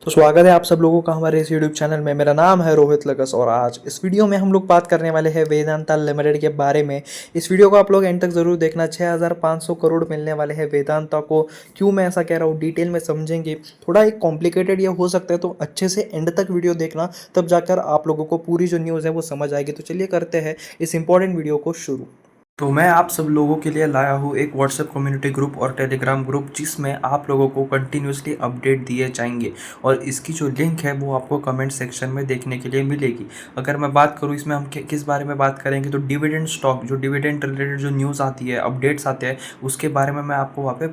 तो स्वागत है आप सब लोगों का हमारे इस यूट्यूब चैनल में। मेरा नाम है रोहित लगस और आज इस वीडियो में हम लोग बात करने वाले हैं वेदांता लिमिटेड के बारे में। इस वीडियो को आप लोग एंड तक जरूर देखना। 6500 करोड़ मिलने वाले हैं वेदांता को। क्यों मैं ऐसा कह रहा हूँ डिटेल में समझेंगे। थोड़ा एक कॉम्प्लिकेटेड ये हो सकता है, तो अच्छे से एंड तक वीडियो देखना, तब जाकर आप लोगों को पूरी जो न्यूज़ है वो समझ आएगी। तो चलिए करते हैं इस इंपॉर्टेंट वीडियो को शुरू। तो मैं आप सब लोगों के लिए लाया हूँ एक व्हाट्सएप कम्युनिटी ग्रुप और टेलीग्राम ग्रुप, जिसमें आप लोगों को कंटिन्यूसली अपडेट दिए जाएंगे और इसकी जो लिंक है वो आपको कमेंट सेक्शन में देखने के लिए मिलेगी। अगर मैं बात करूँ इसमें हम किस बारे में बात करेंगे, तो डिविडेंड स्टॉक, जो डिविडेंड रिलेटेड जो न्यूज़ आती है, अपडेट्स आते हैं, उसके बारे में मैं आपको वहाँ पे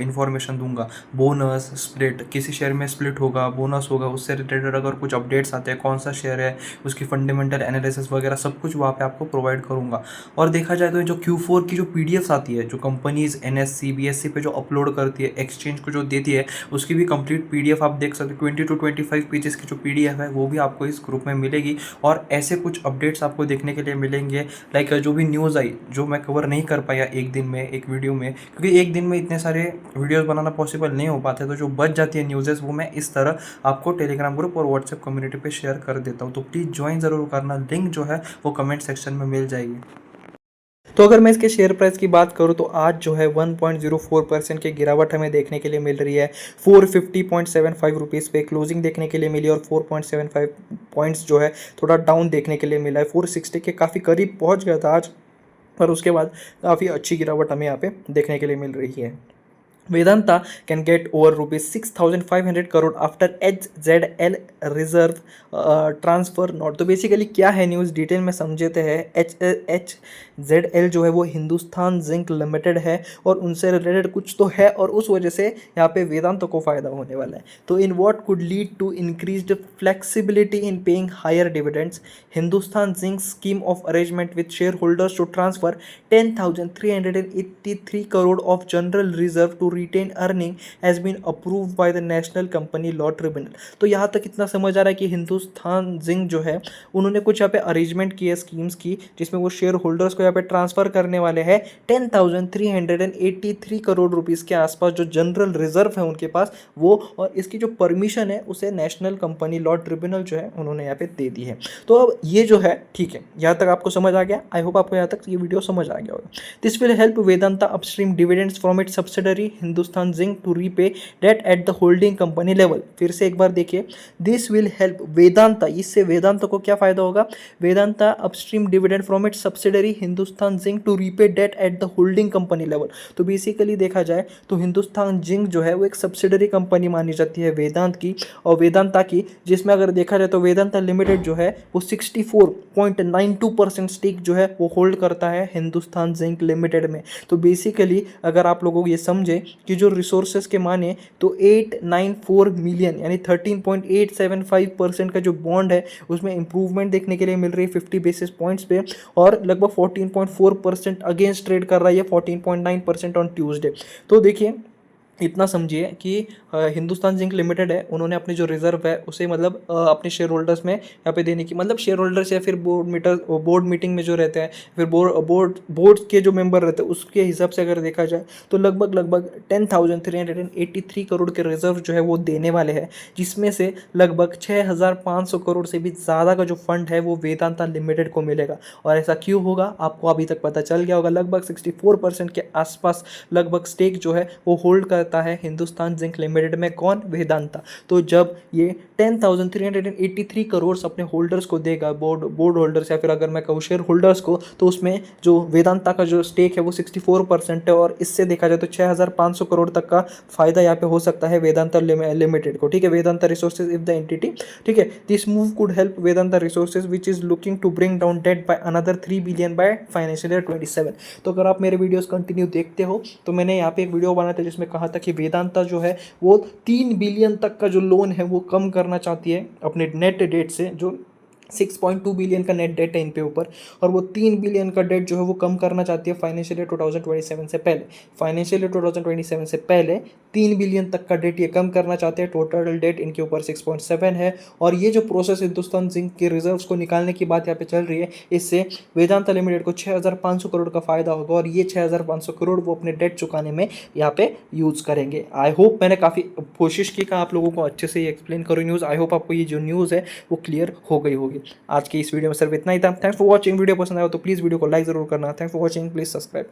इन्फॉर्मेशन दूंगा। बोनस स्प्लिट, किसी शेयर में स्प्लिट होगा, बोनस होगा, उससे रिलेटेड अगर कुछ अपडेट्स आते हैं, कौन सा शेयर है, उसकी फंडामेंटल एनालिसिस वगैरह सब कुछ वहाँ पे आपको प्रोवाइड करूँगा। और देखा जाए तो जो Q4 की जो पीडीएफ्स आती है, जो कंपनीज एनएससी बीएससी पे जो अपलोड करती है, एक्सचेंज को जो देती है, उसकी भी कंप्लीट पीडीएफ आप देख सकते हो। 20 to 25 पेजेस की जो पीडीएफ है वो भी आपको इस ग्रुप में मिलेगी। और ऐसे कुछ अपडेट्स आपको देखने के लिए मिलेंगे। लाइक जो भी न्यूज़ आई, जो मैं कवर नहीं कर पाया एक दिन में एक वीडियो में, क्योंकि एक दिन में इतने सारे वीडियोज़ बनाना पॉसिबल नहीं हो पाते, तो जो बच जाती है न्यूज़ेस वो मैं इस तरह आपको टेलीग्राम ग्रुप और व्हाट्सएप कम्युनिटी पे शेयर कर देता हूँ। तो प्लीज़ ज्वाइन ज़रूर करना, लिंक जो है वो कमेंट सेक्शन में मिल जाएगी। तो अगर मैं इसके शेयर प्राइस की बात करूं तो आज जो है 1.04% की गिरावट हमें देखने के लिए मिल रही है। 450.75 रुपीज़ पे क्लोजिंग देखने के लिए मिली और 4.75 पॉइंट्स जो है थोड़ा डाउन देखने के लिए मिला है। 460 के काफ़ी करीब पहुंच गया था आज, पर उसके बाद काफ़ी अच्छी गिरावट हमें यहाँ पे देखने के लिए मिल रही है। Vedanta can get over rupees 6,500 crore after HZL reserve transfer note. तो बेसिकली क्या है न्यूज़, डिटेल में समझते हैं। HZL जो है वो हिंदुस्तान जिंक लिमिटेड है और उनसे रिलेटेड कुछ तो है, और उस वजह से यहाँ पे वेदांत को फ़ायदा होने वाला है। तो in what could lead to increased flexibility in paying higher dividends, Hindustan Zinc scheme of arrangement with shareholders to transfer 10,383 crore of general reserve to retain earning has been approved by the National Company Law Tribunal। तो यहाँ तक इतना समझ आ रहा है कि Hindustan zinc जो है उन्होंने कुछ यहाँ पे अरेंजमेंट की है स्कीम्स की, जिसमें वो शेयर होल्डर्स को यहाँ पे ट्रांसफर करने वाले हैं 10,383 करोड़ रुपीज़ के आसपास जो जनरल रिजर्व है उनके पास वो, और इसकी जो परमिशन है उसे नेशनल कंपनी लॉ ट्रिब्यूनल जो है उन्होंने यहाँ पे दे दी है। तो अब ये जो है ठीक है, यहाँ तक आपको समझ आ गया। आई होप आपको यहाँ तक ये वीडियो समझ आ गया होगा। This will help Vedanta upstream dividends from its subsidiary Hindustan Zinc to repay debt at the holding company level. फिर से एक बार देखिए, दिस विल हेल्प वेदांता, इससे वेदांता को क्या फायदा होगा। Vedanta upstream dividend from its subsidiary Hindustan Zinc to repay debt at the holding company level. तो बेसिकली देखा जाए तो हिंदुस्तान जिंक जो है वो एक सब्सिडरी कंपनी मानी जाती है वेदांत की और वेदांता की, जिसमें अगर देखा जाए तो वेदांता लिमिटेड जो है वो 64.92% स्टेक जो है वो होल्ड करता है हिंदुस्तान जिंक लिमिटेड में। तो बेसिकली अगर आप लोगों को ये समझे कि जो रिसोर्सेज के माने तो 894 मिलियन यानी 13.875% का जो बॉन्ड है उसमें इंप्रूवमेंट देखने के लिए मिल रही है 50 बेसिस पॉइंट्स पे, और लगभग 14.4% अगेंस्ट ट्रेड कर रहा है 14.9% ऑन ट्यूसडे। तो देखिए इतना समझिए कि हिंदुस्तान जिंक लिमिटेड है, उन्होंने अपनी जो रिजर्व है उसे मतलब अपने शेयर होल्डर्स में यहाँ पे देने की, मतलब शेयर होल्डर्स या फिर बोर्ड मीटिंग में जो रहते हैं, फिर बोर्ड के जो मेंबर रहते हैं उसके हिसाब से अगर देखा जाए तो लगभग 10,383 करोड़ के रिजर्व जो है वो देने वाले हैं, जिसमें से लगभग 6,500 करोड़ से भी ज़्यादा का जो फंड है वो वेदांता लिमिटेड को मिलेगा। और ऐसा क्यों होगा आपको अभी तक पता चल गया होगा। लगभग 64% के आसपास लगभग स्टेक जो है वो होल्ड करता है हिंदुस्तान जिंक लिमिटेड में। कौन? वेदांता। तो जब ये 10,383 करोड़ अपने होल्डर्स को देगा, बोर्ड होल्डर्स या फिर अगर मैं कहूँ शेयर होल्डर्स को, तो उसमें जो वेदांता का जो स्टेक है वो 64% है, और इससे देखा जाए तो 6,500 करोड़ तक का फायदा यहाँ पे हो सकता है वेदांता लिमिटेड को। ठीक है, Vedanta resources if the entity. ठीक है, this move could help Vedanta resources which is looking to bring down debt by another 3 billion by financial year 27। तो अगर आप मेरे वीडियोस कंटिन्यू देखते हो तो मैंने यहाँ पे एक वीडियो बनाया था जिसमें कहा था कि वेदांता जो है वो 3 बिलियन तक का जो लोन है वो कम करना चाहती है अपने नेट डेट से, जो 6.2 बिलियन का नेट डेट है इन पे ऊपर, और वो 3 बिलियन का डेट जो है वो कम करना चाहती है फाइनेंशियल ईयर 2027 से पहले। फाइनेंशियल ईयर 2027 से पहले 3 बिलियन तक का डेट ये कम करना चाहते हैं। टोटल डेट इनके ऊपर 6.7 है। और ये जो प्रोसेस हिंदुस्तान जिंक के रिजर्व्स को निकालने की बात यहाँ पे चल रही है, इससे वेदांता लिमिटेड को 6,500 करोड़ का फायदा होगा और ये 6,500 करोड़ वो अपने डेट चुकाने में यहाँ पे यूज करेंगे। आई होप मैंने काफ़ी कोशिश की कि आप लोगों को अच्छे से ये एक्सप्लेन करूँ न्यूज़। आई होप आपको ये जो न्यूज़ है वो क्लियर हो गई होगी। आज की इस वीडियो में सिर्फ इतना ही था। Thanks for watching. वीडियो पसंद आया तो प्लीज़ वीडियो को लाइक जरूर करना। Thanks for watching. Please subscribe.